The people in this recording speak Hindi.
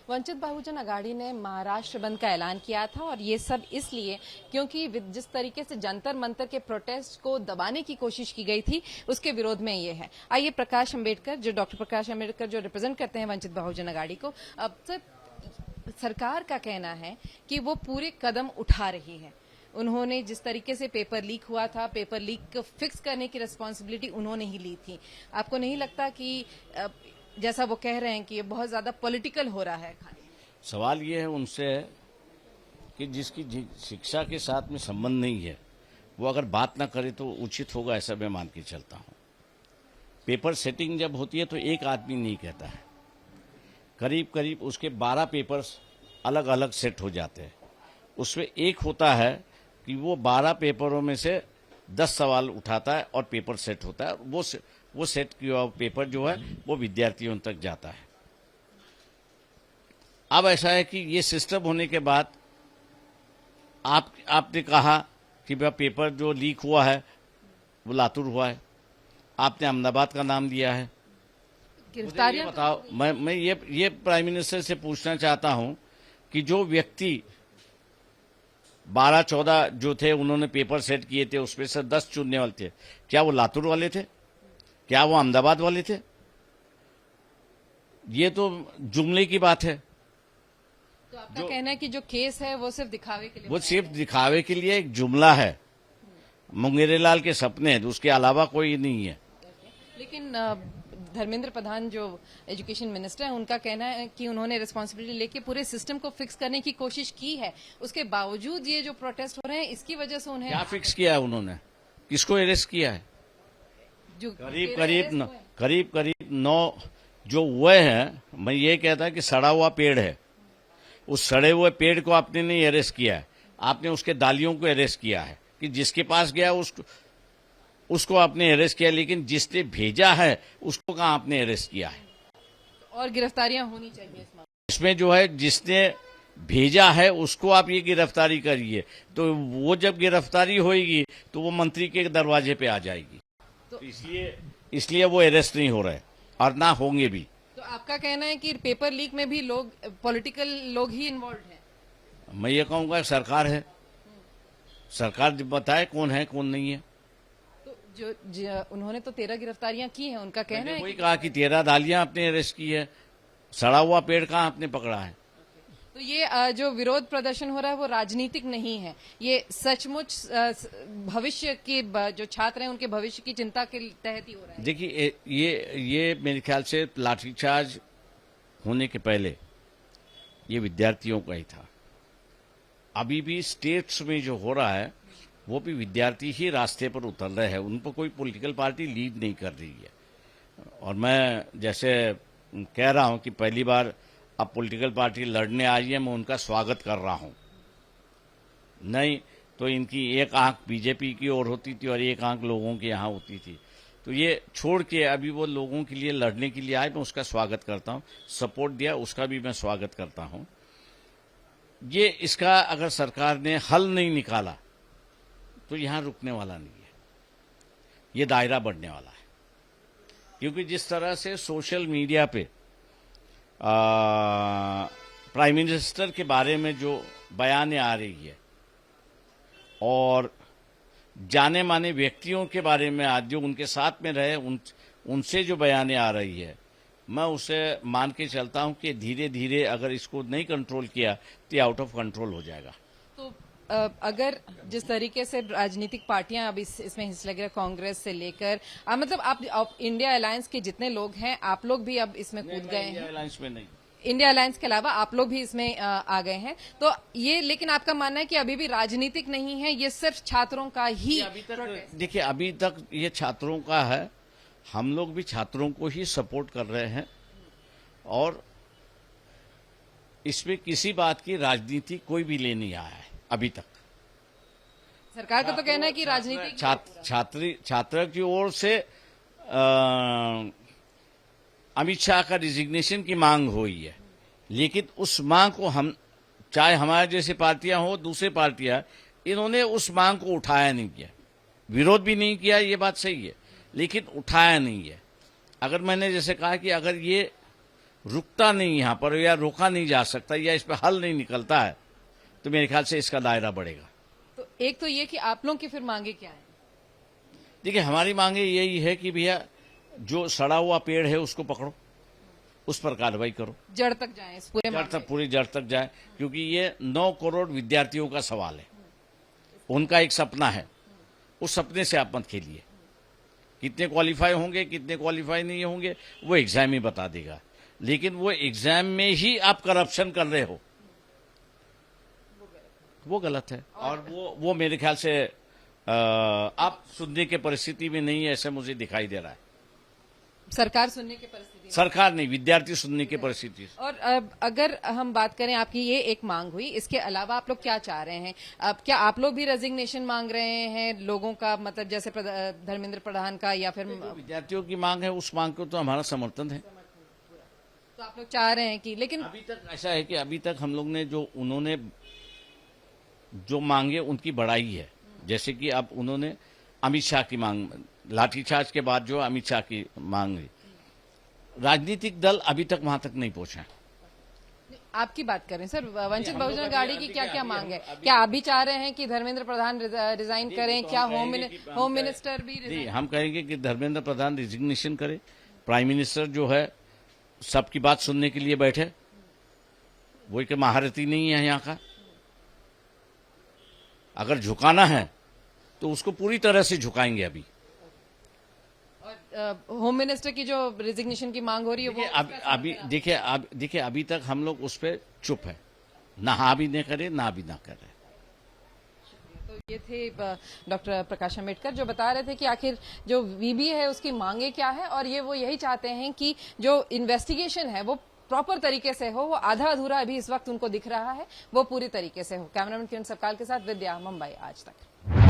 वंचित बहुजन अघाड़ी ने महाराष्ट्र बंद का ऐलान किया था और ये सब इसलिए क्योंकि जिस तरीके से जंतर मंतर के प्रोटेस्ट को दबाने की कोशिश की गई थी उसके विरोध में ये है। आइए प्रकाश अंबेडकर, जो डॉक्टर प्रकाश अंबेडकर जो रिप्रेजेंट करते हैं वंचित बहुजन अघाड़ी को, अब तक सरकार का कहना है कि वो पूरे कदम उठा रही है। उन्होंने जिस तरीके से पेपर लीक हुआ था, पेपर लीक को फिक्स करने की रिस्पॉन्सिबिलिटी उन्होंने ही ली थी। आपको नहीं लगता कि जैसा वो कह रहे हैं कि ये बहुत ज्यादा पॉलिटिकल हो रहा है? सवाल ये है उनसे कि जिसकी शिक्षा के साथ में संबंध नहीं है वो अगर बात ना करे तो उचित होगा, ऐसा मैं मान के चलता हूँ। पेपर सेटिंग जब होती है तो एक आदमी नहीं कहता है, करीब करीब उसके 12 पेपर्स अलग अलग सेट हो जाते हैं। उसमें एक होता है कि वो 12 पेपरों में से 10 सवाल उठाता है और पेपर सेट होता है। वो सेट किया हुआ पेपर जो है वो विद्यार्थियों तक जाता है। अब ऐसा है कि ये सिस्टम होने के बाद आपने कहा कि भाई पेपर जो लीक हुआ है वो लातूर हुआ है, आपने अहमदाबाद का नाम लिया है। गिरफ्तारियां बताओ, मैं ये प्राइम मिनिस्टर से पूछना चाहता हूं कि जो व्यक्ति 12-14 जो थे उन्होंने पेपर सेट किए थे उसमें से 10 चुनने वाले थे, क्या वो लातूर वाले थे? क्या वो अहमदाबाद वाले थे? ये तो जुमले की बात है। तो आपका कहना है कि जो केस है वो सिर्फ दिखावे के लिए, वो सिर्फ दिखावे के लिए एक जुमला है, मुंगेरीलाल के सपने हैं, उसके अलावा कोई नहीं है। लेकिन धर्मेंद्र प्रधान जो एजुकेशन मिनिस्टर हैं उनका कहना है कि उन्होंने रिस्पांसिबिलिटी लेके पूरे सिस्टम को फिक्स करने की कोशिश की है, उसके बावजूद ये जो प्रोटेस्ट हो रहे हैं इसकी वजह से उन्हें क्या फिक्स किया है उन्होंने? किसको अरेस्ट किया है? जो करीब करीब 9 जो हुए हैं। मैं ये कहता कि सड़ा हुआ पेड़ है, उस सड़े हुए पेड़ को आपने नहीं अरेस्ट किया है, आपने उसके डालियों को अरेस्ट किया है कि जिसके पास गया उसको आपने अरेस्ट किया, लेकिन जिसने भेजा है उसको कहाँ आपने अरेस्ट किया है? और गिरफ्तारियां होनी चाहिए इसमें जो है जिसने भेजा है उसको आप ये गिरफ्तारी करिए, तो वो जब गिरफ्तारी होगी तो वो मंत्री के दरवाजे पे आ जाएगी। तो इसलिए वो अरेस्ट नहीं हो रहे और ना होंगे भी। तो आपका कहना है कि पेपर लीक में भी लोग, पॉलिटिकल लोग ही इन्वॉल्व हैं? मैं ये कहूँगा सरकार है, सरकार बताए कौन है कौन नहीं है। तो जो उन्होंने तो 13 गिरफ्तारियां की हैं, उनका कहना है वही कहा कि 13 डालियां आपने अरेस्ट की है, सड़ा हुआ पेड़ कहाँ आपने पकड़ा है? तो ये जो विरोध प्रदर्शन हो रहा है वो राजनीतिक नहीं है, ये सचमुच भविष्य के जो छात्र हैं उनके भविष्य की चिंता के तहत ही हो रहा है। देखिए ये मेरे ख्याल से लाठीचार्ज होने के पहले ये विद्यार्थियों का ही था। अभी भी स्टेट्स में जो हो रहा है वो भी विद्यार्थी ही रास्ते पर उतर रहे हैं, उन पर कोई पॉलिटिकल पार्टी लीड नहीं कर रही है। और मैं जैसे कह रहा हूं कि पहली बार अब पॉलिटिकल पार्टी लड़ने आई है, मैं उनका स्वागत कर रहा हूं। नहीं तो इनकी एक आंख बीजेपी की ओर होती थी और एक आंख लोगों के यहाँ होती थी। तो ये छोड़ के अभी वो लोगों के लिए लड़ने के लिए आए, मैं उसका स्वागत करता हूं। सपोर्ट दिया उसका भी मैं स्वागत करता हूं। ये इसका अगर सरकार ने हल नहीं निकाला तो यहां रुकने वाला नहीं है, ये दायरा बढ़ने वाला है। क्योंकि जिस तरह से सोशल मीडिया पे प्राइम मिनिस्टर के बारे में जो बयानें आ रही है और जाने माने व्यक्तियों के बारे में आज जो उनके साथ में रहे उनसे जो बयानें आ रही है, मैं उसे मान के चलता हूं कि धीरे धीरे अगर इसको नहीं कंट्रोल किया तो आउट ऑफ कंट्रोल हो जाएगा। तो अगर जिस तरीके से राजनीतिक पार्टियां अब इसमें हिस्सा ले रही, कांग्रेस से लेकर मतलब आप इंडिया अलायंस के जितने लोग हैं आप लोग भी अब इसमें कूद गए हैं। इंडिया अलायंस में नहीं, इंडिया अलायंस के अलावा आप लोग भी इसमें आ गए हैं, तो ये, लेकिन आपका मानना है कि अभी भी राजनीतिक नहीं है, ये सिर्फ छात्रों का ही प्रोटेस्ट? देखिए अभी तक ये छात्रों का है, हम लोग भी छात्रों को ही सपोर्ट कर रहे हैं और इसमें किसी बात की राजनीति कोई भी ले नहीं आया है अभी तक। सरकार का तो कहना है कि राजनीति छात्र की ओर से अमित शाह का रिजिग्नेशन की मांग हुई है, लेकिन उस मांग को हम, चाहे हमारे जैसी पार्टियां हो दूसरी पार्टियां, इन्होंने उस मांग को उठाया नहीं किया। विरोध भी नहीं किया, ये बात सही है, लेकिन उठाया नहीं है। अगर मैंने जैसे कहा कि अगर ये रुकता नहीं यहाँ पर या रोका नहीं जा सकता या इस पर हल नहीं निकलता है तो मेरे ख्याल से इसका दायरा बढ़ेगा। तो एक तो ये कि आप लोगों की फिर मांगे क्या है? देखिए, हमारी मांगे यही है कि भैया जो सड़ा हुआ पेड़ है उसको पकड़ो, उस पर कार्रवाई करो, जड़ तक जाए इस पूरे मामले में। पूरी जड़ तक जाए, क्योंकि ये 9 करोड़ विद्यार्थियों का सवाल है, उनका एक सपना है, उस सपने से आप मत खेलिए। कितने क्वालिफाई होंगे कितने क्वालिफाई नहीं होंगे वो एग्जाम ही बता देगा, लेकिन वो एग्जाम में ही आप करप्शन कर रहे हो वो गलत है। और वो मेरे ख्याल से आप सुनने के परिस्थिति में नहीं है, ऐसा मुझे दिखाई दे रहा है। सरकार सुनने की परिस्थिति में। सरकार नहीं, विद्यार्थी सुनने की परिस्थिति। और अब अगर हम बात करें, आपकी ये एक मांग हुई, इसके अलावा आप लोग क्या चाह रहे हैं? अब क्या आप लोग भी रेजिग्नेशन मांग रहे हैं लोगों का, मतलब जैसे धर्मेंद्र प्रधान का, या फिर विद्यार्थियों की मांग है, उस मांग को तो हमारा समर्थन है। तो आप लोग चाह रहे हैं कि, लेकिन अभी तक ऐसा है कि अभी तक हम लोग ने उन्होंने जो मांगे उनकी बढ़ाई है। जैसे कि अब उन्होंने अमित शाह की मांग, लाठीचार्ज के बाद जो अमित शाह की मांग है, राजनीतिक दल अभी तक वहां तक नहीं पहुंचा। आपकी बात करें सर, वंचित बहुजन अघाड़ी की क्या क्या मांग है? क्या आप भी चाह रहे हैं कि धर्मेंद्र प्रधान रिजाइन करें? क्या होम मिनिस्टर भी नहीं, हम कहेंगे कि धर्मेंद्र प्रधान रिजिग्नेशन करे, प्राइम मिनिस्टर जो है सबकी बात सुनने के लिए बैठे, वो एक महारथी नहीं है यहाँ का। अगर झुकाना है तो उसको पूरी तरह से झुकाएंगे अभी। और होम मिनिस्टर की जो रिजिग्नेशन की मांग हो रही है वो देखिए अभी तक हम लोग उस पर चुप है, ना हाँ भी नहीं करे ना भी ना करे। तो ये थे डॉक्टर प्रकाश अम्बेडकर जो बता रहे थे कि आखिर जो वीबी है उसकी मांगे क्या है, और वो यही चाहते हैं कि जो इन्वेस्टिगेशन है वो प्रॉपर तरीके से हो, वो आधा अधूरा अभी इस वक्त उनको दिख रहा है, वो पूरी तरीके से हो। कैमरामैन किरण सबकाल के साथ विद्या, मुंबई आज तक।